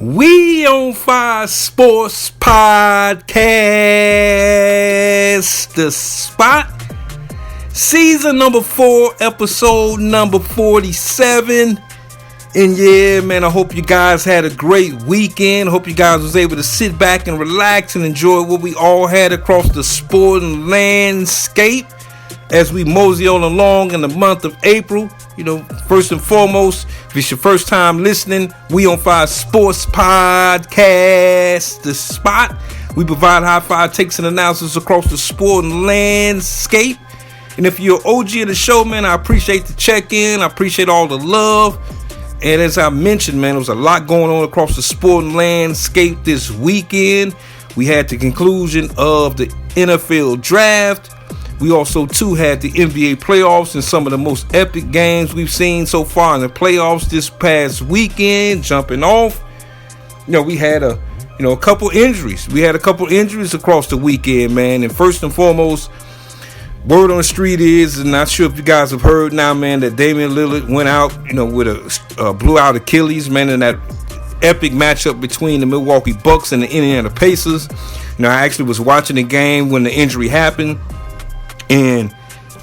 We on Fire Sports Podcast, The Spot, season number 4, episode number 47. And yeah, man, I hope you guys had a great weekend. I hope you guys was able to sit back and relax and enjoy what we all had across the sporting landscape as we mosey on along in the month of April. You know, first and foremost, if it's your first time listening, we on Fire Sports Podcast, The Spot. We provide high-fi takes and analysis across the sporting landscape. And if you're an OG of the show, man, I appreciate the check-in. I appreciate all the love. And as I mentioned, man, there was a lot going on across the sporting landscape this weekend. We had the conclusion of the NFL draft. We also, too, had the NBA playoffs and some of the most epic games we've seen so far in the playoffs this past weekend. Jumping off, we had a couple injuries. We had a couple injuries across the weekend, man. And first and foremost, word on the street is, and not sure if you guys have heard now, man, that Damian Lillard went out, with a blew out Achilles, man, in that epic matchup between the Milwaukee Bucks and the Indiana Pacers. I actually was watching the game when the injury happened, and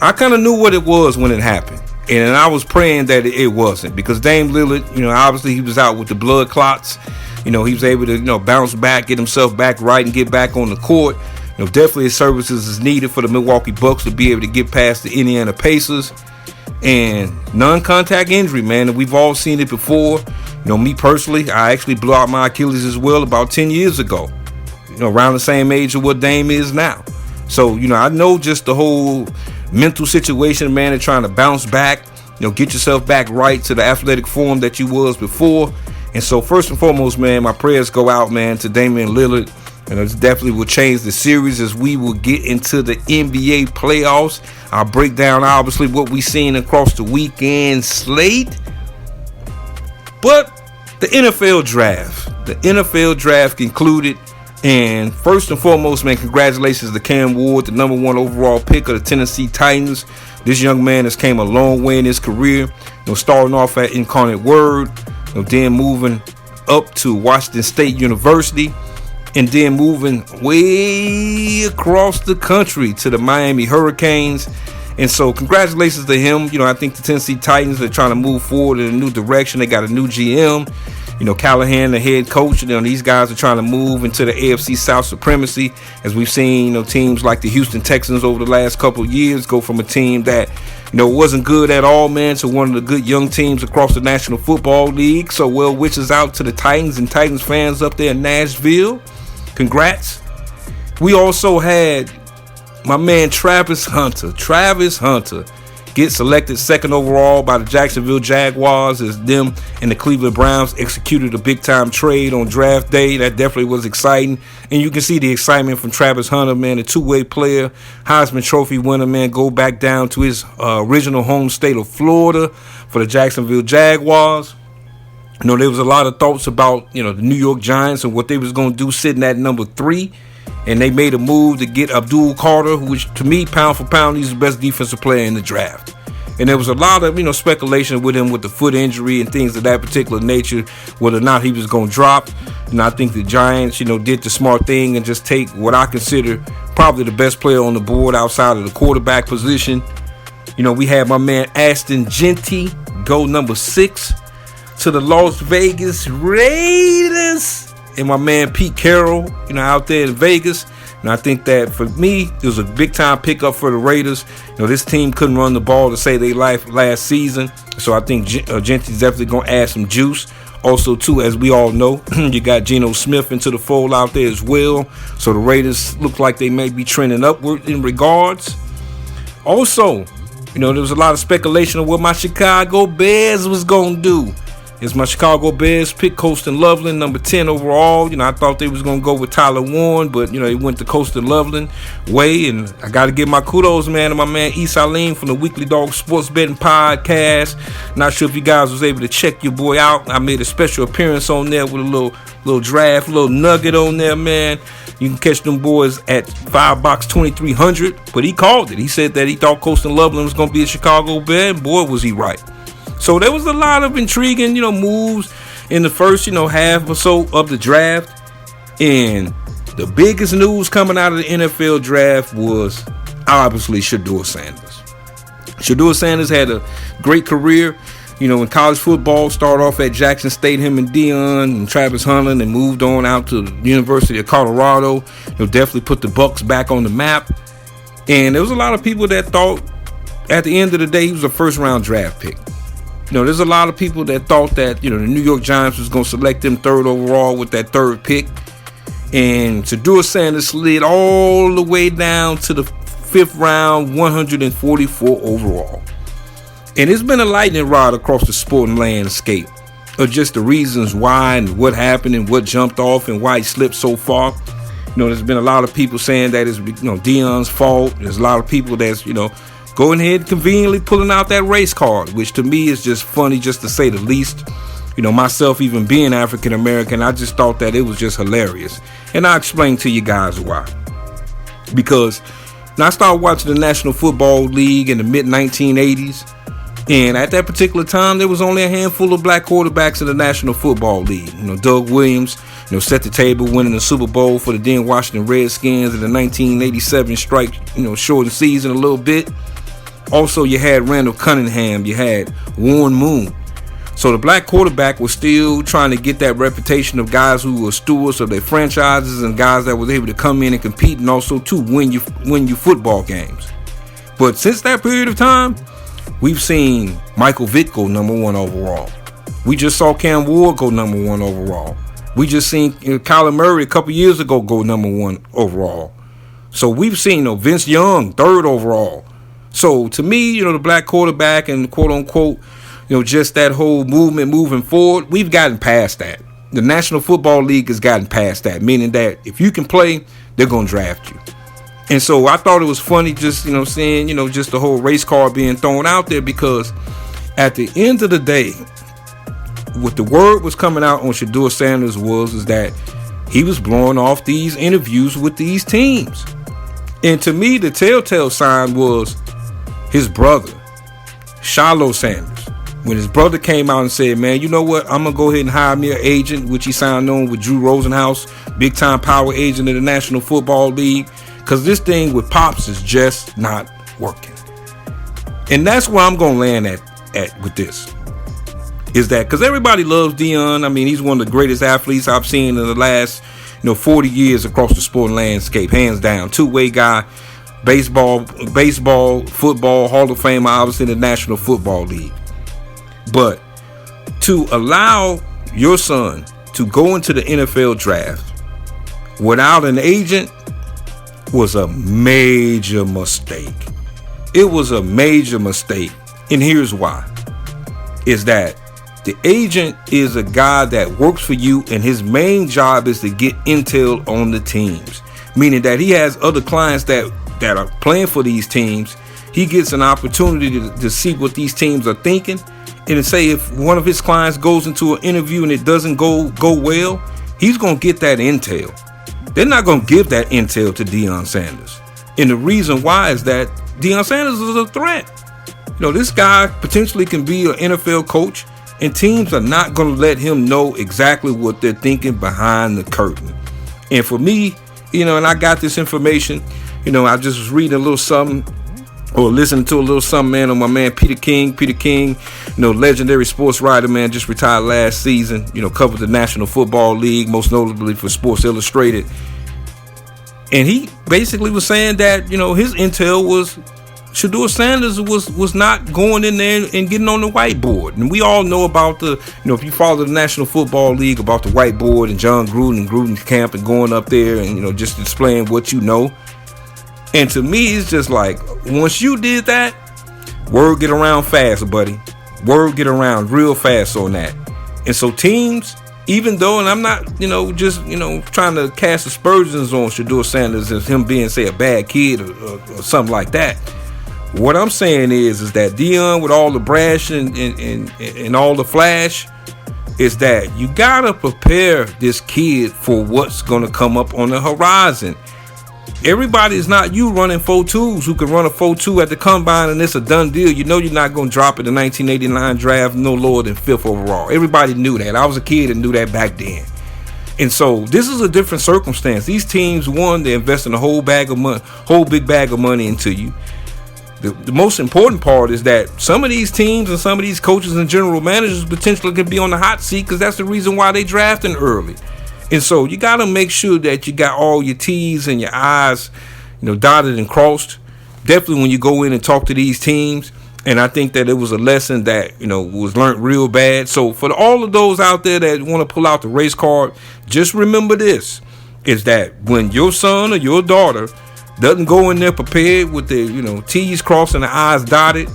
I kind of knew what it was when it happened. And I was praying that it wasn't, because Dame Lillard, obviously he was out with the blood clots. He was able to, bounce back, get himself back right, and get back on the court. Definitely his services is needed for the Milwaukee Bucks to be able to get past the Indiana Pacers. And non-contact injury, man, and we've all seen it before. Me personally, I actually blew out my Achilles as well about 10 years ago, around the same age of what Dame is now. So, I know just the whole mental situation, man, and trying to bounce back, get yourself back right to the athletic form that you was before. And so first and foremost, man, my prayers go out, man, to Damian Lillard. And it definitely will change the series as we will get into the NBA playoffs. I'll break down, obviously, what we've seen across the weekend slate. But the NFL draft concluded. And first and foremost, man, congratulations to Cam Ward, the number 1 overall pick of the Tennessee Titans. This young man has came a long way in his career. Starting off at Incarnate Word, then moving up to Washington State University, and then moving way across the country to the Miami Hurricanes. And so congratulations to him. I think the Tennessee Titans are trying to move forward in a new direction. They got a new GM. Callahan, the head coach, these guys are trying to move into the AFC South supremacy, as we've seen, teams like the Houston Texans over the last couple of years go from a team that, wasn't good at all, man, to one of the good young teams across the National Football League. So well wishes out to the Titans and Titans fans up there in Nashville. Congrats. We also had my man Travis Hunter get selected 2nd overall by the Jacksonville Jaguars, as them and the Cleveland Browns executed a big-time trade on draft day. That definitely was exciting. And you can see the excitement from Travis Hunter, man, a two-way player, Heisman Trophy winner, man, go back down to his original home state of Florida for the Jacksonville Jaguars. There was a lot of thoughts about, the New York Giants and what they was going to do sitting at number 3. And they made a move to get Abdul Carter, which to me, pound for pound, he's the best defensive player in the draft. And there was a lot of, speculation with him with the foot injury and things of that particular nature, whether or not he was going to drop. And I think the Giants, did the smart thing and just take what I consider probably the best player on the board outside of the quarterback position. We had my man Ashton Jeanty go number 6 to the Las Vegas Raiders. And my man Pete Carroll, out there in Vegas. And I think that for me, it was a big time pickup for the Raiders. This team couldn't run the ball to save their life last season. So I think Genty's definitely going to add some juice. Also, too, as we all know, you got Geno Smith into the fold out there as well. So the Raiders look like they may be trending upward in regards. Also, there was a lot of speculation of what my Chicago Bears was going to do. It's my Chicago Bears pick Colston Loveland, number 10 overall. I thought they was going to go with Tyler Warren, but, they went to Colston Loveland way. And I got to give my kudos, man, to my man Isalim from the Weekly Dog Sports Betting Podcast. Not sure if you guys was able to check your boy out. I made a special appearance on there with a little draft, a little nugget on there, man. You can catch them boys at 5box 2300. But he called it. He said that he thought Colston Loveland was going to be a Chicago Bear. And boy, was he right. So there was a lot of intriguing, moves in the first, half or so of the draft. And the biggest news coming out of the NFL draft was obviously Shedeur Sanders. Shedeur Sanders had a great career, in college football. Started off at Jackson State, him and Deion and Travis Hunter, and moved on out to the University of Colorado. Definitely put the Bucks back on the map. And there was a lot of people that thought at the end of the day he was a first-round draft pick. There's a lot of people that thought that, the New York Giants was going to select him third overall with that third pick. And Shedeur Sanders slid all the way down to the fifth round, 144 overall. And it's been a lightning rod across the sporting landscape of just the reasons why and what happened and what jumped off and why he slipped so far. There's been a lot of people saying that it's, Deion's fault. There's a lot of people that's, going ahead conveniently pulling out that race card, which to me is just funny, just to say the least. Myself even being African American, I just thought that it was just hilarious. And I'll explain to you guys why. Because when I started watching the National Football League in the mid-1980s, and at that particular time, there was only a handful of black quarterbacks in the National Football League. Doug Williams, set the table, winning the Super Bowl for the then Washington Redskins in the 1987 strike, shortened season a little bit. Also, you had Randall Cunningham, you had Warren Moon. So the black quarterback was still trying to get that reputation of guys who were stewards of their franchises and guys that was able to come in and compete and also to win you football games. But since that period of time, we've seen Michael Vick go number 1 overall. We just saw Cam Ward go number 1 overall. We just seen Kyler Murray a couple years ago go number 1 overall. So we've seen Vince Young 3rd overall. So to me, the black quarterback and quote unquote, just that whole movement moving forward, we've gotten past that. The National Football League has gotten past that, meaning that if you can play, they're going to draft you. And so I thought it was funny just, seeing, just the whole race card being thrown out there, because at the end of the day, what the word was coming out on Shedeur Sanders is that he was blowing off these interviews with these teams. And to me, the telltale sign was his brother, Shiloh Sanders. When his brother came out and said, man, you know what? I'm going to go ahead and hire me an agent, which he signed on with Drew Rosenhaus, big-time power agent of the National Football League, because this thing with Pops is just not working. And that's where I'm going to land at with this. Is that because everybody loves Deion. I mean, he's one of the greatest athletes I've seen in the last 40 years across the sporting landscape, hands down. Two-way guy, baseball, football, Hall of Fame, obviously in the National Football League. But to allow your son to go into the NFL draft without an agent was a major mistake. It was a major mistake. And here's why. Is that the agent is a guy that works for you, and his main job is to get intel on the teams. Meaning that he has other clients that are playing for these teams. He gets an opportunity to see what these teams are thinking. And say if one of his clients goes into an interview and it doesn't go well, he's going to get that intel. They're not going to give that intel to Deion Sanders. And the reason why is that Deion Sanders is a threat. This guy potentially can be an NFL coach, and teams are not going to let him know exactly what they're thinking behind the curtain. And for me, and I got this information, I just was reading a little something or listening to a little something, man, on my man Peter King, legendary sports writer, man, just retired last season, covered the National Football League, most notably for Sports Illustrated. And he basically was saying that, his intel was Shedeur Sanders was not going in there and getting on the whiteboard. And we all know about the, if you follow the National Football League, about the whiteboard and John Gruden and Gruden's camp and going up there and, just displaying what you know. And to me, it's just like, once you did that, word get around fast, buddy. Word get around real fast on that. And so teams, even though, and I'm not, just, trying to cast aspersions on Shedeur Sanders as him being, say, a bad kid or something like that. What I'm saying is that Deion, with all the brash and all the flash, is that you got to prepare this kid for what's going to come up on the horizon. Everybody is not you running 4.2s who can run a 4.2 at the combine and it's a done deal. You know you're not going to drop in the 1989 draft no lower than 5th overall. Everybody knew that. I was a kid and knew that back then. And so this is a different circumstance. These teams, one, they're investing a whole big bag of money into you. The most important part is that some of these teams and some of these coaches and general managers potentially could be on the hot seat because that's the reason why they drafting early. And so you got to make sure that you got all your T's and your I's, dotted and crossed. Definitely when you go in and talk to these teams. And I think that it was a lesson that, was learned real bad. So for all of those out there that want to pull out the race card, just remember this, is that when your son or your daughter doesn't go in there prepared with the, T's crossed and the I's dotted,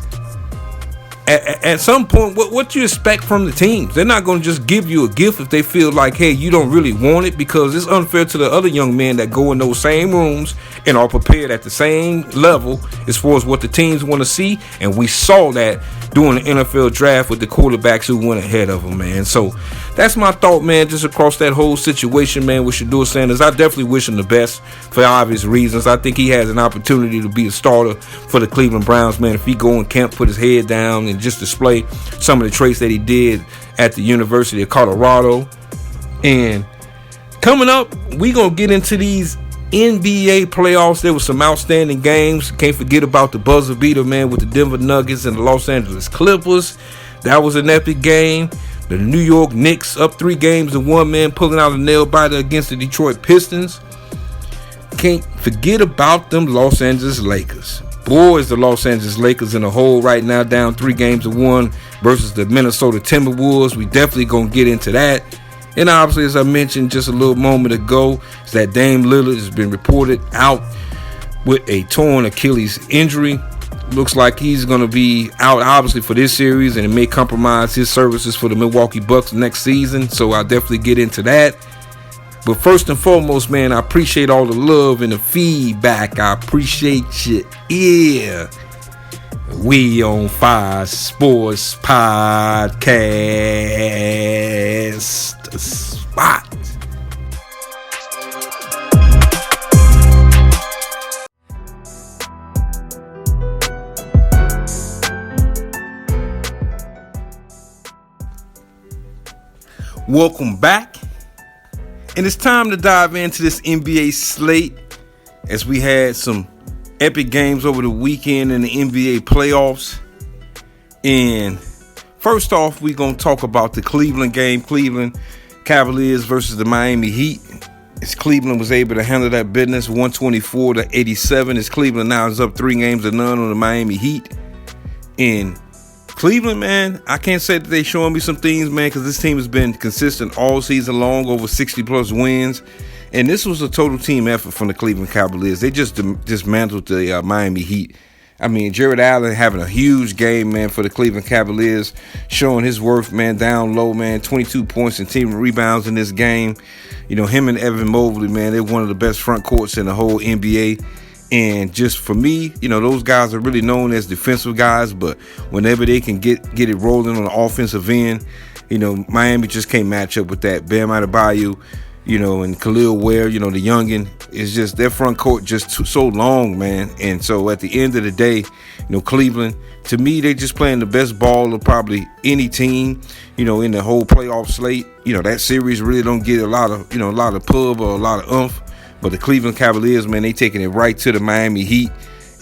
at some point, what do you expect from the teams? They're not going to just give you a gift if they feel like, hey, you don't really want it, because it's unfair to the other young men that go in those same rooms and are prepared at the same level as far as what the teams want to see. And we saw that during the NFL draft with the quarterbacks who went ahead of them, man. So that's my thought, man, just across that whole situation, man, with Shedeur Sanders. I definitely wish him the best for obvious reasons. I think he has an opportunity to be a starter for the Cleveland Browns, man, if he go in camp, put his head down, and just display some of the traits that he did at the University of Colorado. And coming up, we going to get into these NBA playoffs. There were some outstanding games. Can't forget about the buzzer beater, man, with the Denver Nuggets and the Los Angeles Clippers. That was an epic game. The New York Knicks up 3-1, man, pulling out a nail biter against the Detroit Pistons. Can't forget about them Los Angeles Lakers. Boys, the Los Angeles Lakers in a hole right now, down 3-1 versus the Minnesota Timberwolves. We definitely gonna get into that. And obviously, as I mentioned just a little moment ago, is that Dame Lillard has been reported out with a torn Achilles injury. Looks like he's going to be out, obviously, for this series, and it may compromise his services for the Milwaukee Bucks next season. So I'll definitely get into that. But first and foremost, man, I appreciate all the love and the feedback. I appreciate your ear. We on Fire Sports Podcast Spot. Welcome back. And it's time to dive into this NBA slate, as we had some epic games over the weekend in the NBA playoffs. And first off, we're going to talk about the Cleveland game. Cleveland Cavaliers versus the Miami Heat. As Cleveland was able to handle that business 124-87. As Cleveland now is up 3-0 on the Miami Heat. And Cleveland, man, I can't say that they showing me some things, man, because this team has been consistent all season long, over 60-plus wins. And this was a total team effort from the Cleveland Cavaliers. They just dismantled the Miami Heat. I mean, Jared Allen having a huge game, man, for the Cleveland Cavaliers, showing his worth, man, down low, man, 22 points and team rebounds in this game. Him and Evan Mobley, man, they're one of the best front courts in the whole NBA. And just for me, those guys are really known as defensive guys, but whenever they can get it rolling on the offensive end, Miami just can't match up with that. Bam Adebayo, and Khalil Ware, the youngin, is just their front court just so long, man. And so at the end of the day, Cleveland, to me, they're just playing the best ball of probably any team, in the whole playoff slate. That series really don't get a lot of pub or a lot of oomph. But the Cleveland Cavaliers, man, they taking it right to the Miami Heat.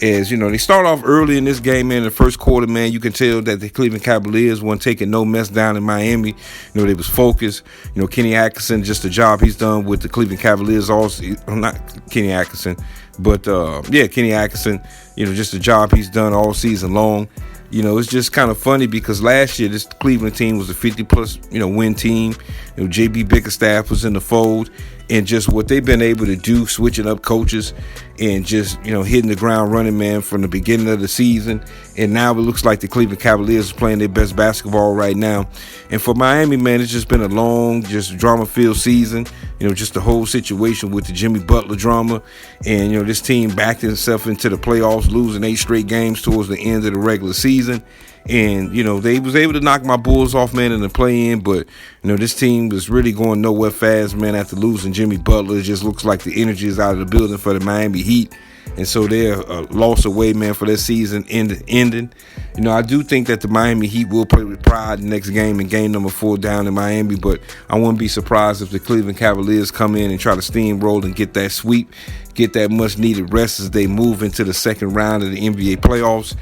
As, they start off early in this game, man, in the first quarter, man. You can tell that the Cleveland Cavaliers weren't taking no mess down in Miami. They was focused. Kenny Atkinson, just the job he's done with the Cleveland Cavaliers also. Not Kenny Atkinson, but, Kenny Atkinson, just the job he's done all season long. It's just kind of funny because last year this Cleveland team was a 50-plus, win team. JB Bickerstaff was in the fold. And just what they've been able to do, switching up coaches and just, hitting the ground running, man, from the beginning of the season. And now it looks like the Cleveland Cavaliers are playing their best basketball right now. And for Miami, man, it's just been a long, just drama-filled season. Just the whole situation with the Jimmy Butler drama. And, this team backed itself into the playoffs, losing 8 straight games towards the end of the regular season. And, they was able to knock my Bulls off, man, in the play-in. But, this team was really going nowhere fast, man, after losing Jimmy Butler. It just looks like the energy is out of the building for the Miami Heat. And so they're lost away, man, for their season ending. I do think that the Miami Heat will play with pride the next game in game number 4 down in Miami. But I wouldn't be surprised if the Cleveland Cavaliers come in and try to steamroll and get that sweep, get that much-needed rest as they move into the second round of the NBA playoffs.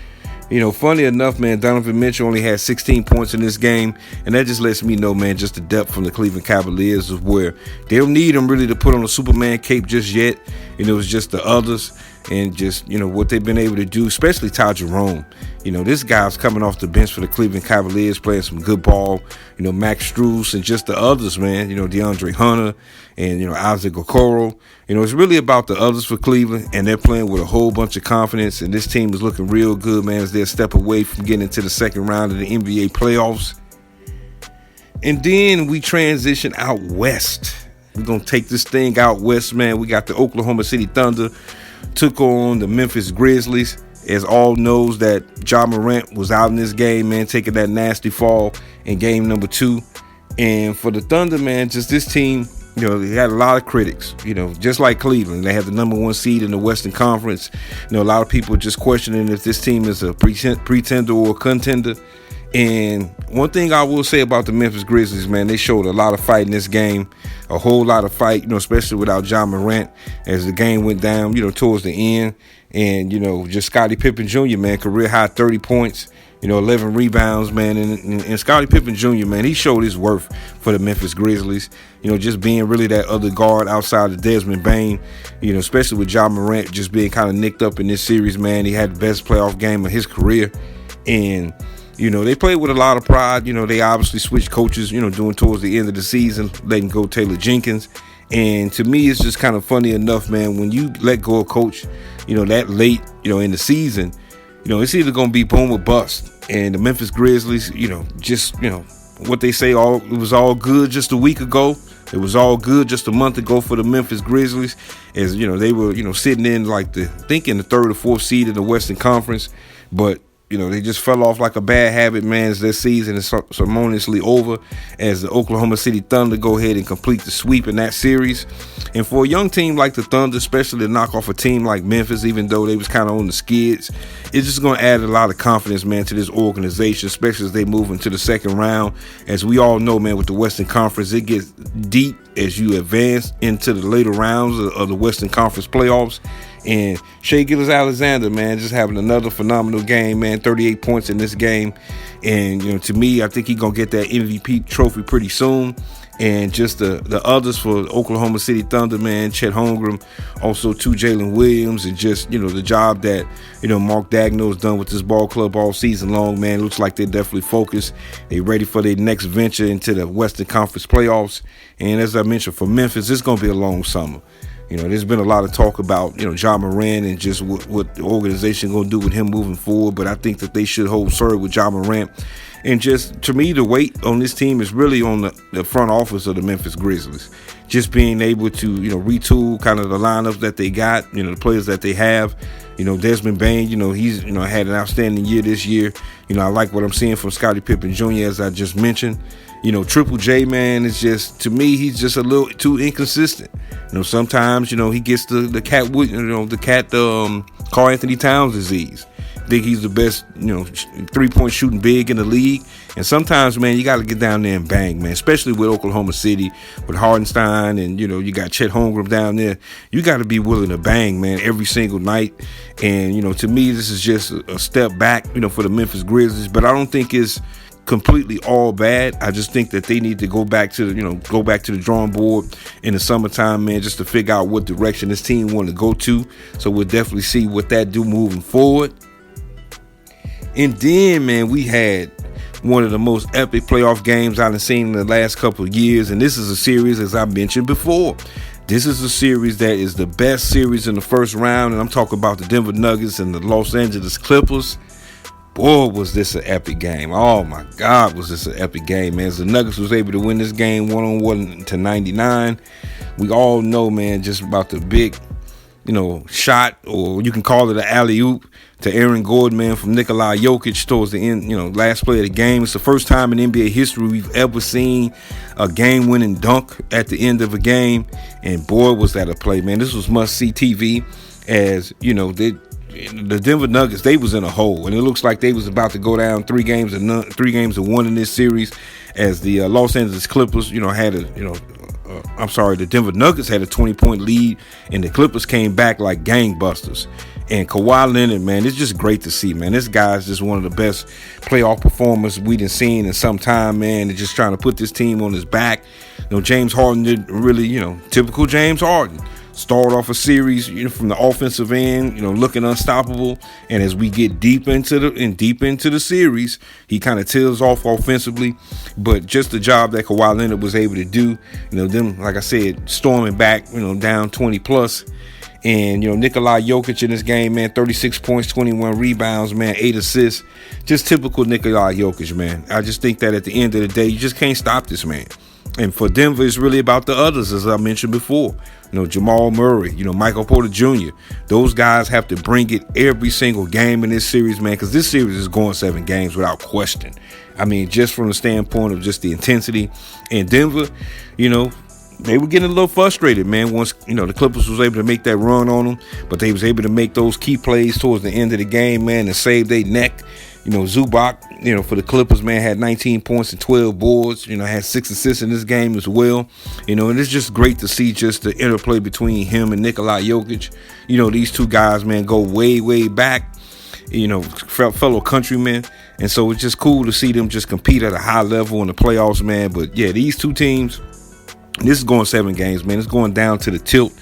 Funny enough, man, Donovan Mitchell only had 16 points in this game, and that just lets me know, man, just the depth from the Cleveland Cavaliers is where they don't need him really to put on a Superman cape just yet. It's just the others and just, what they've been able to do, especially Ty Jerome. This guy's coming off the bench for the Cleveland Cavaliers, playing some good ball. Max Strus and just the others, man. DeAndre Hunter and, Isaac Okoro. It's really about the others for Cleveland, and they're playing with a whole bunch of confidence, and this team is looking real good, man, as they're a step away from getting into the second round of the NBA playoffs. And then we transition out west. We're going to take this thing out west, man. We got the Oklahoma City Thunder took on the Memphis Grizzlies. As all knows that Ja Morant was out in this game, man, taking that nasty fall in game number 2. And for the Thunder, man, just this team, they had a lot of critics, just like Cleveland. They had the number 1 seed in the Western Conference. A lot of people just questioning if this team is a pretender or a contender. And one thing I will say about the Memphis Grizzlies, man, they showed a lot of fight in this game, a whole lot of fight, especially without Ja Morant as the game went down, towards the end. And, just Scottie Pippen Jr., man, career high 30 points, 11 rebounds, man. And Scottie Pippen Jr., man, he showed his worth for the Memphis Grizzlies, just being really that other guard outside of Desmond Bane, especially with Ja Morant just being kind of nicked up in this series, man. He had the best playoff game of his career. And, they played with a lot of pride. They obviously switched coaches, doing towards the end of the season, letting go Taylor Jenkins. And to me, it's just kind of funny enough, man, when you let go a coach, that late, in the season, it's either going to be boom or bust. And the Memphis Grizzlies, what they say, it was all good just a week ago. It was all good just a month ago for the Memphis Grizzlies, as, they were, sitting in like the 3rd or 4th seed in the Western Conference. But they just fell off like a bad habit, man, as their season is ceremoniously over as the Oklahoma City Thunder go ahead and complete the sweep in that series. And for a young team like the Thunder, especially to knock off a team like Memphis, even though they was kind of on the skids, it's just going to add a lot of confidence, man, to this organization, especially as they move into the second round. As we all know, man, with the Western Conference, it gets deep as you advance into the later rounds of the Western Conference playoffs. And Shai Gilgeous-Alexander, man, just having another phenomenal game, man, 38 points in this game. And, to me, I think he's going to get that MVP trophy pretty soon. And just the others for Oklahoma City Thunder, man, Chet Holmgren, also Jalen Williams, and just, the job that, Mark Daigneault's done with this ball club all season long, man. Looks like they're definitely focused. They're ready for their next venture into the Western Conference playoffs. And as I mentioned, for Memphis, it's going to be a long summer. There's been a lot of talk about, Ja Morant and just what the organization going to do with him moving forward. But I think that they should hold serve with Ja Morant. And just, to me, the weight on this team is really on the front office of the Memphis Grizzlies. Just being able to, retool kind of the lineup that they got, the players that they have. Desmond Bane, he's, had an outstanding year this year. I like what I'm seeing from Scottie Pippen Jr., as I just mentioned. Triple J, man, is just, to me, he's just a little too inconsistent. Sometimes, he gets the Karl Anthony Towns disease. Think he's the best, 3-point shooting big in the league. And sometimes, man, you got to get down there and bang, man, especially with Oklahoma City, with Hartenstein, and, you got Chet Holmgren down there. You got to be willing to bang, man, every single night. And, to me, this is just a step back, for the Memphis Grizzlies. But I don't think it's completely all bad. I just think that they need to go back to the drawing board in the summertime, man, just to figure out what direction this team want to go to. So we'll definitely see what that do moving forward. And then, man, we had one of the most epic playoff games I've seen in the last couple of years. And this is a series, as I mentioned before, this is a series that is the best series in the first round. And I'm talking about the Denver Nuggets and the Los Angeles Clippers. Boy, was this an epic game. Oh, my God, was this an epic game, man. As the Nuggets was able to win this game 101 to 99. We all know, man, just about the big, shot, or you can call it an alley-oop, to Aaron Gordon, man, from Nikola Jokic towards the end, last play of the game. It's the first time in NBA history we've ever seen a game-winning dunk at the end of a game. And boy, was that a play, man. This was must-see TV, as, the Denver Nuggets, they was in a hole, and it looks like they was about to go down 3 games to 1 in this series, as the Los Angeles Clippers, the Denver Nuggets had a 20-point lead, and the Clippers came back like gangbusters. And Kawhi Leonard, man, it's just great to see, man. This guy's just one of the best playoff performers we done seen in some time, man. And just trying to put this team on his back. James Harden did really, typical James Harden. Start off a series, from the offensive end, looking unstoppable. And as we get deep into the series, he kind of tails off offensively. But just the job that Kawhi Leonard was able to do, them, like I said, storming back, down 20 plus. And, Nikola Jokic in this game, man, 36 points, 21 rebounds, man, 8 assists. Just typical Nikola Jokic, man. I just think that at the end of the day, you just can't stop this man. And for Denver, it's really about the others, as I mentioned before. Jamal Murray, Michael Porter Jr. Those guys have to bring it every single game in this series, man, because this series is going 7 games without question. I mean, just from the standpoint of just the intensity. And Denver, they were getting a little frustrated, man, once, the Clippers was able to make that run on them. But they was able to make those key plays towards the end of the game, man, and save their neck. Zubac, for the Clippers, man, had 19 points and 12 boards, had 6 assists in this game as well. And it's just great to see just the interplay between him and Nikola Jokic. These two guys, man, go way, way back, fellow countrymen. And so it's just cool to see them just compete at a high level in the playoffs, man. But, yeah, these two teams, this is going 7 games, man. It's going down to the tilt.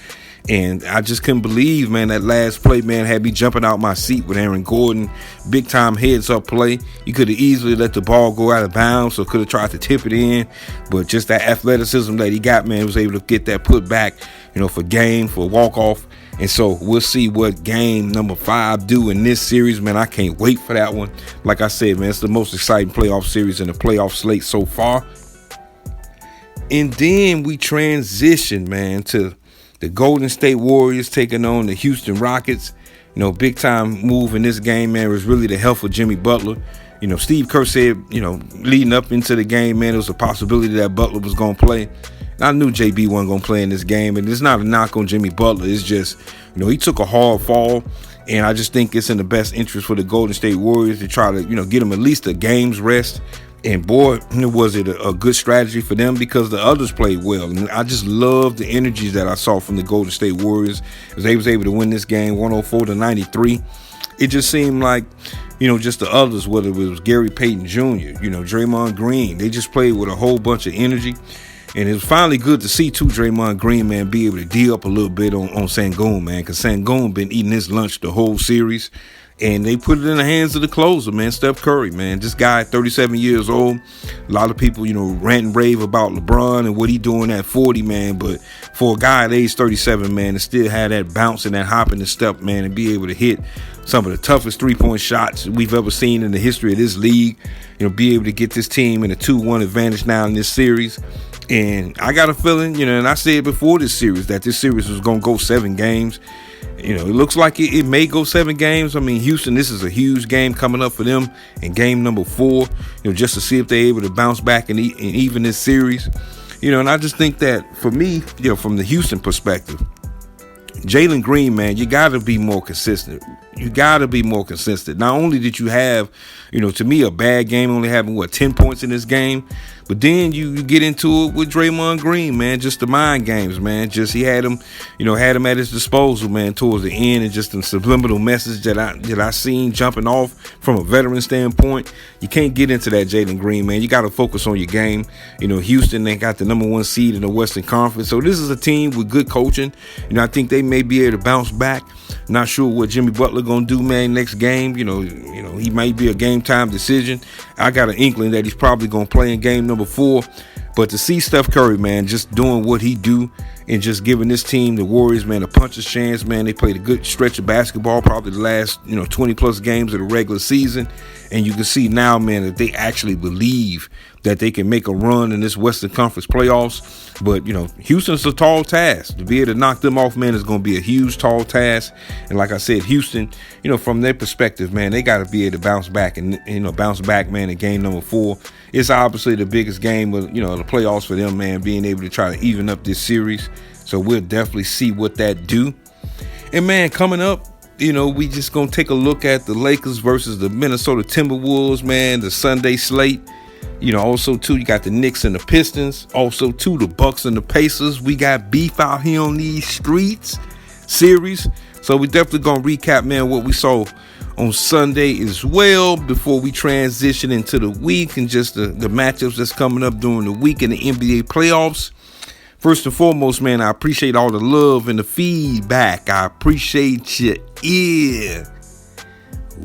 And I just couldn't believe, man, that last play, man, had me jumping out my seat with Aaron Gordon. Big time heads up play. He could have easily let the ball go out of bounds, or could have tried to tip it in. But just that athleticism that he got, man, was able to get that put back, for walk off. And so we'll see what game number 5 do in this series, man. I can't wait for that one. Like I said, man, it's the most exciting playoff series in the playoff slate so far. And then we transition, man, to the Golden State Warriors taking on the Houston Rockets. Big time move in this game, man, was really the health of Jimmy Butler. Steve Kerr said, leading up into the game, man, there was a possibility that Butler was going to play. And I knew JB wasn't going to play in this game. And it's not a knock on Jimmy Butler. It's just, he took a hard fall. And I just think it's in the best interest for the Golden State Warriors to try to, get them at least a game's rest. And boy, was it a good strategy for them, because the others played well. And I just love the energies that I saw from the Golden State Warriors as they was able to win this game 104-93. It just seemed like, just the others, whether it was Gary Payton Jr., Draymond Green, they just played with a whole bunch of energy. And it was finally good to see, too, Draymond Green, man, be able to D up a little bit on Sengun, man, because Sengun been eating his lunch the whole series. And they put it in the hands of the closer, man, Steph Curry, man. This guy, 37 years old. A lot of people, rant and rave about LeBron and what he doing at 40, man. But for a guy at age 37, man, to still have that bounce and that hop in the step, man, and be able to hit some of the toughest three-point shots we've ever seen in the history of this league, be able to get this team in a 2-1 advantage now in this series. And I got a feeling, and I said before this series, that this series was going to go 7 games. It looks like it may go 7 games. I mean, Houston, this is a huge game coming up for them in game number 4, just to see if they're able to bounce back and even this series. And I just think that for me, from the Houston perspective, Jalen Green, man, you got to be more consistent. You got to be more consistent. Not only did you have, to me, a bad game, only having, 10 points in this game, but then you get into it with Draymond Green, man, just the mind games, man. Just he had him, at his disposal, man, towards the end, and just the subliminal message that I seen jumping off from a veteran standpoint. You can't get into that Jalen Green, man. You got to focus on your game. Houston, they got the number 1 seed in the Western Conference, so this is a team with good coaching. I think they may be able to bounce back. Not sure what Jimmy Butler gonna do, man, next game. He might be a game time decision. I got an inkling that he's probably gonna play in game number 4. But to see Steph Curry, man, just doing what he do and just giving this team, the Warriors, man, a puncher's chance, man. They played a good stretch of basketball, probably the last, 20 plus games of the regular season. And you can see now, man, that they actually believe that they can make a run in this Western Conference playoffs. But, Houston's a tall task. To be able to knock them off, man, is going to be a huge, tall task. And like I said, Houston, from their perspective, man, they got to be able to bounce back and, bounce back, man, in game number 4. It's obviously the biggest game of, the playoffs for them, man, being able to try to even up this series. So we'll definitely see what that do. And, man, coming up, we just going to take a look at the Lakers versus the Minnesota Timberwolves, man, the Sunday slate. Also, too, you got the Knicks and the Pistons. Also, too, the Bucks and the Pacers. We got beef out here on these streets series. So we definitely going to recap, man, what we saw on Sunday as well before we transition into the week and just the matchups that's coming up during the week in the NBA playoffs. First and foremost, man, I appreciate all the love and the feedback. I appreciate your ear.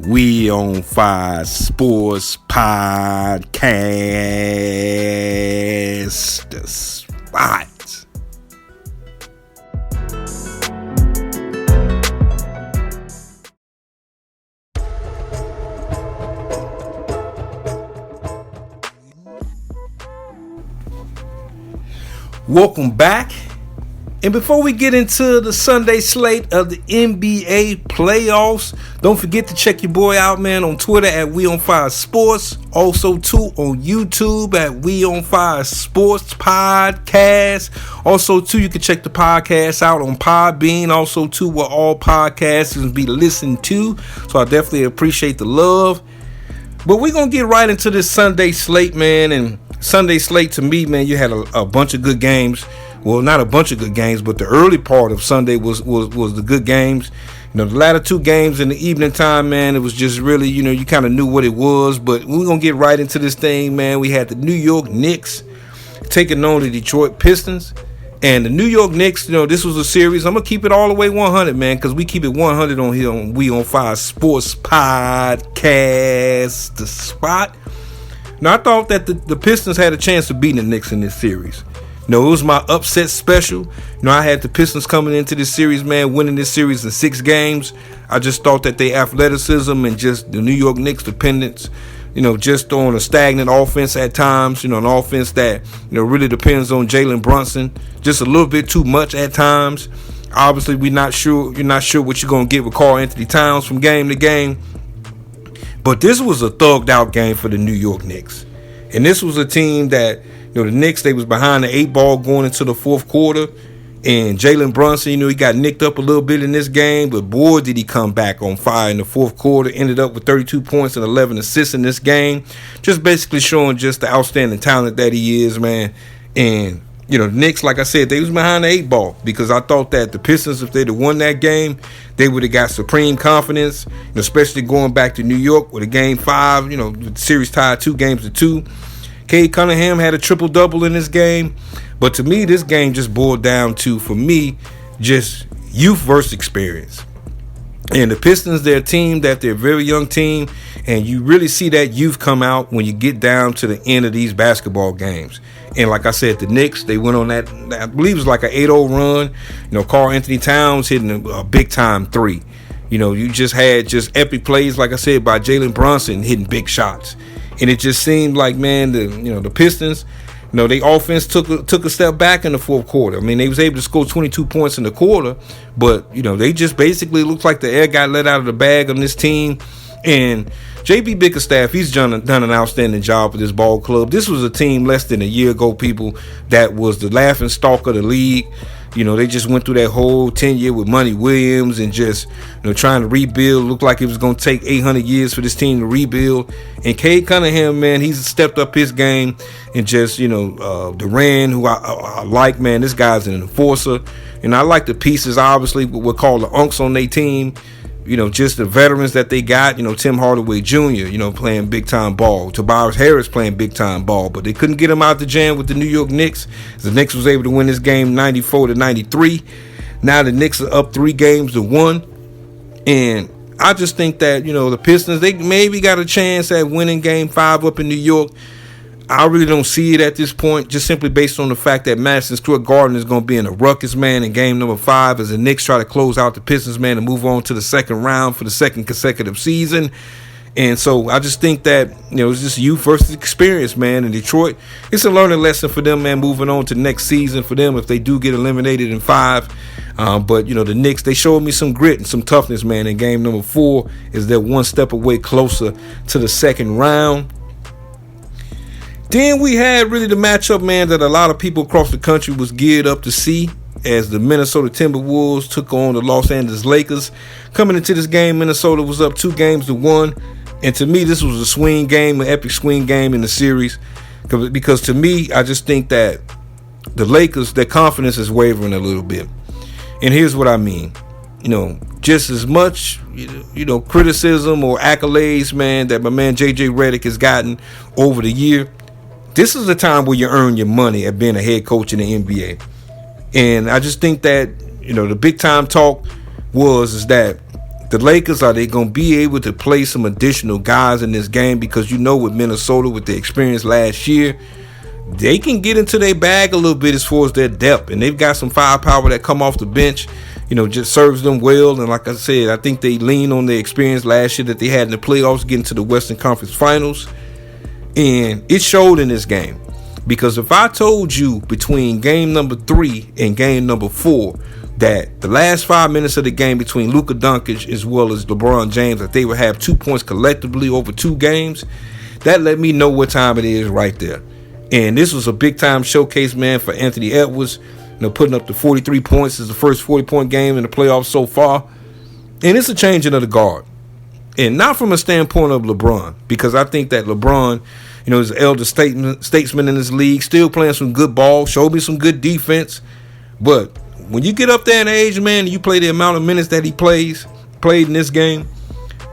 We on Fire Sports Podcast, the spot. Welcome back. And before we get into the Sunday slate of the NBA playoffs, don't forget to check your boy out, man, on Twitter at We On Fire Sports. Also, too, on YouTube at We On Fire Sports Podcast. Also, too, you can check the podcast out on Podbean. Also, too, where all podcasts can be listened to. So I definitely appreciate the love. But we're going to get right into this Sunday slate, man. And Sunday slate, to me, man, you had a bunch of good games. Well, not a bunch of good games, but the early part of Sunday was the good games. The latter two games in the evening time, man, it was just really, you kind of knew what it was. But we're going to get right into this thing, man. We had the New York Knicks taking on the Detroit Pistons. And the New York Knicks, this was a series. I'm going to keep it all the way 100, man, because we keep it 100 on here on We On Fire Sports Podcast, the spot. Now, I thought that the Pistons had a chance of beating the Knicks in this series. It was my upset special. I had the Pistons coming into this series, man, winning this series in 6 games. I just thought that their athleticism and just the New York Knicks dependence, just on a stagnant offense at times, an offense that, really depends on Jalen Brunson, just a little bit too much at times. Obviously, you're not sure what you're going to get with Karl-Anthony Towns from game to game. But this was a thugged out game for the New York Knicks. And this was a team that, the Knicks, they was behind the 8 ball going into the fourth quarter. And Jalen Brunson, he got nicked up a little bit in this game. But boy, did he come back on fire in the fourth quarter. Ended up with 32 points and 11 assists in this game. Just basically showing just the outstanding talent that he is, man. And, the Knicks, like I said, they was behind the 8 ball. Because I thought that the Pistons, if they'd have won that game, they would have got supreme confidence. Especially going back to New York with a game 5, the series tied 2-2. Cade Cunningham had a triple-double in this game. But to me, this game just boiled down to, for me, just youth versus experience. And the Pistons, they're a team that they're a very young team. And you really see that youth come out when you get down to the end of these basketball games. And like I said, the Knicks, they went on that, I believe it was like an 8-0 run. Karl-Anthony Towns hitting a big-time 3. You just had just epic plays, like I said, by Jalen Brunson hitting big shots. And it just seemed like, man, the Pistons, they offense took a step back in the fourth quarter. I mean, they was able to score 22 points in the quarter, but, they just basically looked like the air got let out of the bag on this team. And J.B. Bickerstaff, he's done an outstanding job with this ball club. This was a team less than a year ago, people, that was the laughing stock of the league. They just went through that whole 10-year with Monty Williams and just, trying to rebuild. Looked like it was going to take 800 years for this team to rebuild. And Cade Cunningham, man, he's stepped up his game. And just, Durant, who I like, man, this guy's an enforcer. And I like the pieces, obviously, what we're called the unks on their team. Just the veterans that they got, Tim Hardaway Jr., playing big-time ball. Tobias Harris playing big-time ball. But they couldn't get him out the jam with the New York Knicks. The Knicks was able to win this game 94-93. Now the Knicks are up 3-1. And I just think that, the Pistons, they maybe got a chance at winning game 5 up in New York. I really don't see it at this point, just simply based on the fact that Madison Square Garden is going to be in a ruckus, man, in game number 5 as the Knicks try to close out the Pistons, man, and move on to the second round for the second consecutive season. And so I just think that, it's just youth versus experience, man. In Detroit, it's a learning lesson for them, man, moving on to next season for them if they do get eliminated in 5. But, the Knicks, they showed me some grit and some toughness, man, in game number 4 as they're one step away closer to the second round. Then we had really the matchup, man, that a lot of people across the country was geared up to see as the Minnesota Timberwolves took on the Los Angeles Lakers. Coming into this game, Minnesota was up 2-1. And to me, this was a swing game, an epic swing game in the series. Because to me, I just think that the Lakers, their confidence is wavering a little bit. And here's what I mean. Just as much, criticism or accolades, man, that my man J.J. Redick has gotten over the year, this is the time where you earn your money at being a head coach in the NBA. And I just think that, the big time talk is that the Lakers, are they going to be able to play some additional guys in this game? Because with Minnesota, with the experience last year, they can get into their bag a little bit as far as their depth. And they've got some firepower that come off the bench, just serves them well. And like I said, I think they lean on their experience last year that they had in the playoffs, getting to the Western Conference Finals. And it showed in this game. Because if I told you between game number 3 and game number 4 that the last 5 minutes of the game between Luka Doncic as well as LeBron James, that they would have 2 points collectively over 2 games, that let me know what time it is right there. And this was a big time showcase, man, for Anthony Edwards, putting up the 43 points as the first 40-point game in the playoffs so far. And it's a changing of the guard. And not from a standpoint of LeBron, because I think that LeBron, is an elder statesman in this league, still playing some good ball, showed me some good defense. But when you get up there in age, man, and you play the amount of minutes that he played in this game,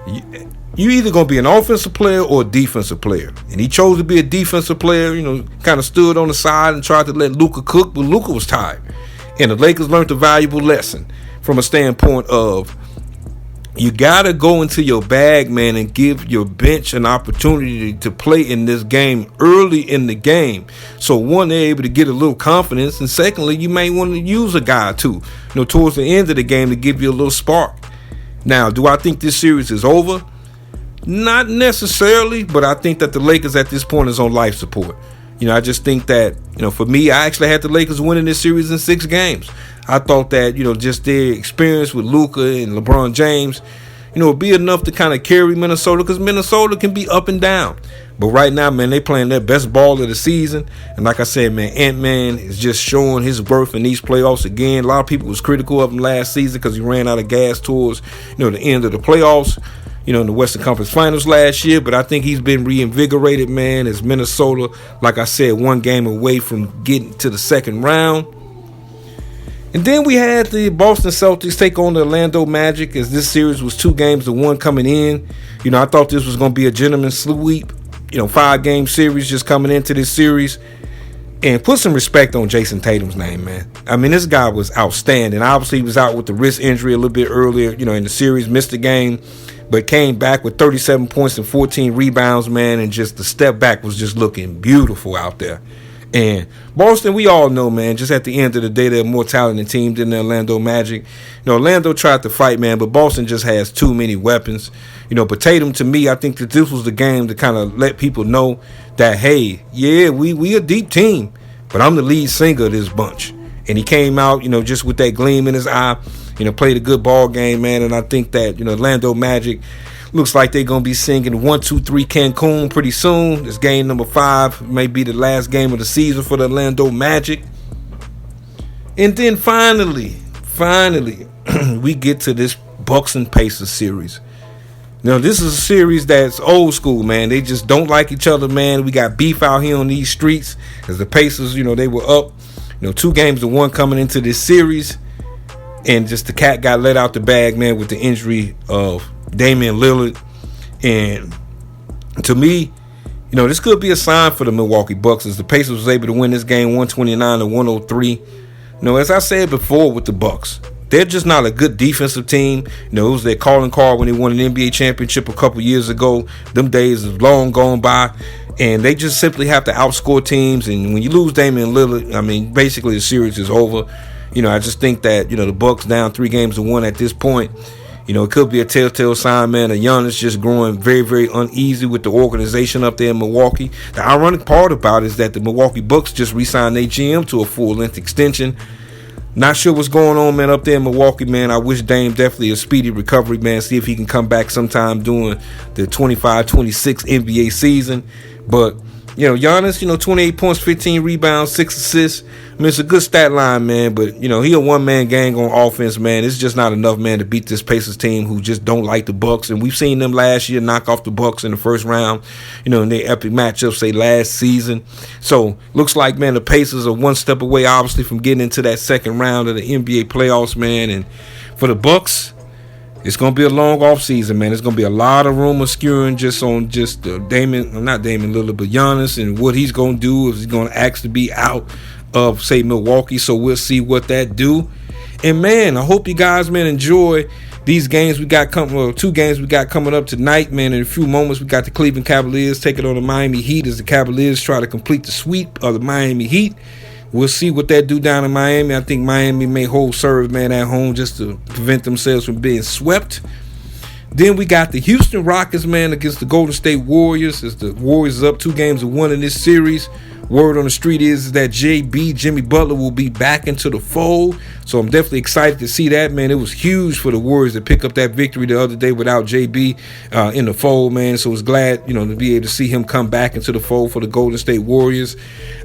you either going to be an offensive player or a defensive player. And he chose to be a defensive player, kind of stood on the side and tried to let Luka cook, but Luka was tired. And the Lakers learned a valuable lesson from a standpoint of, you got to go into your bag, man, and give your bench an opportunity to play in this game early in the game. So, one, they're able to get a little confidence. And secondly, you may want to use a guy, too, towards the end of the game to give you a little spark. Now, do I think this series is over? Not necessarily, but I think that the Lakers at this point is on life support. I just think that, for me, I actually had the Lakers winning this series in 6 games. I thought that, just their experience with Luka and LeBron James, would be enough to kind of carry Minnesota, because Minnesota can be up and down. But right now, man, they playing their best ball of the season. And like I said, man, Ant-Man is just showing his worth in these playoffs again. A lot of people was critical of him last season because he ran out of gas towards, the end of the playoffs. In the Western Conference Finals last year, but I think he's been reinvigorated, man, as Minnesota, like I said, 1 game away from getting to the second round. And then we had the Boston Celtics take on the Orlando Magic, as this series was 2-1 coming in. I thought this was going to be a gentleman's sweep, 5-game series just coming into this series. And put some respect on Jason Tatum's name, man. I mean, this guy was outstanding. Obviously, he was out with the wrist injury a little bit earlier, in the series, missed the game, but came back with 37 points and 14 rebounds, man, and just the step back was just looking beautiful out there. And Boston, we all know, man, just at the end of the day, they're a more talented team than the Orlando Magic. Orlando tried to fight, man, but Boston just has too many weapons. But Tatum, to me, I think that this was the game to kind of let people know that, hey, yeah, we a deep team, but I'm the lead singer of this bunch. And he came out, just with that gleam in his eye, played a good ball game, man. And I think that, Orlando Magic looks like they're going to be singing 1, 2, 3 Cancun pretty soon. This game number 5 may be the last game of the season for the Orlando Magic. And then finally, we get to this Bucks and Pacers series. This is a series that's old school, man. They just don't like each other, man. We got beef out here on these streets as the Pacers, they were up, 2-1 coming into this series. And just the cat got let out the bag, man, with the injury of Damian Lillard. And to me, this could be a sign for the Milwaukee Bucks, as the Pacers was able to win this game 129-103. As I said before with the Bucks, They're just not a good defensive team. You know, it was their calling card when they won an NBA championship a couple years ago. Them days have long gone by. And they just simply have to outscore teams. And when you lose Damian Lillard, I mean, basically the series is over. You know, I just think that, you know, the Bucks down 3-1 at this point. You know, it could be a telltale sign, man, of Giannis just growing very, very uneasy with the organization up there in Milwaukee. The ironic part about it is that the Milwaukee Bucks just re-signed their GM to a full-length extension. Not sure what's going on, man, up there in Milwaukee, man. I wish Dame definitely a speedy recovery, man. See if he can come back sometime during the 25-26 NBA season. But, you know, Giannis, you know, 28 points, 15 rebounds, 6 assists. I mean, it's a good stat line, man. But, you know, he a one-man gang on offense, man. It's just not enough, man, to beat this Pacers team who just don't like the Bucks. And we've seen them last year knock off the Bucks in the first round, you know, in their epic matchup, say, last season. So, looks like, man, the Pacers are one step away, obviously, from getting into that second round of the NBA playoffs, man. And for the Bucks, it's going to be a long offseason, man. It's going to be a lot of rumors skewing just on not Damian Lillard, but Giannis and what he's going to do, if he's going to actually be out of, say, Milwaukee. So we'll see what that do. And, man, I hope you guys, man, enjoy these games we got coming, 2 games we got coming up tonight, man. In a few moments, we got the Cleveland Cavaliers taking on the Miami Heat as the Cavaliers try to complete the sweep of the Miami Heat. We'll see what that do down in Miami. I think Miami may hold serve, man, at home just to prevent themselves from being swept. Then we got the Houston Rockets, man, against the Golden State Warriors. As the Warriors up 2-1 in this series. Word on the street is that Jimmy Butler, will be back into the fold. So I'm definitely excited to see that, man. It was huge for the Warriors to pick up that victory the other day without JB in the fold, man. So I was glad, you know, to be able to see him come back into the fold for the Golden State Warriors.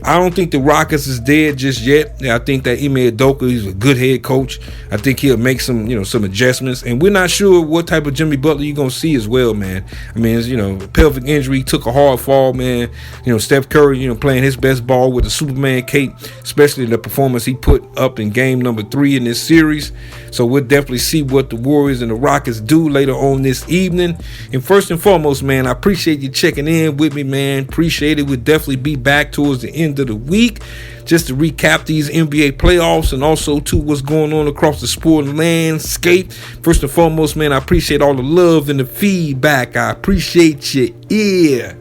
I don't think the Rockets is dead just yet. I think that Ime Udoka, he's a good head coach. I think he'll make some adjustments. And we're not sure what type of Jimmy Butler you're going to see as well, man. I mean, it's, pelvic injury, took a hard fall, man. Steph Curry, playing his best ball with the Superman cape, especially the performance he put up in game number 3 in this series. So we'll definitely see what the Warriors and the Rockets do later on this evening. And first and foremost, man, I appreciate you checking in with me, man. Appreciate it. We'll definitely be back towards the end of the week just to recap these NBA playoffs and also to what's going on across the sporting landscape. First and foremost, man, I appreciate all the love and the feedback. I appreciate your ear.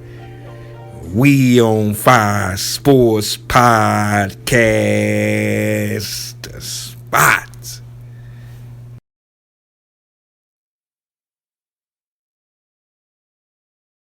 We on Fire Sports Podcast. The spot.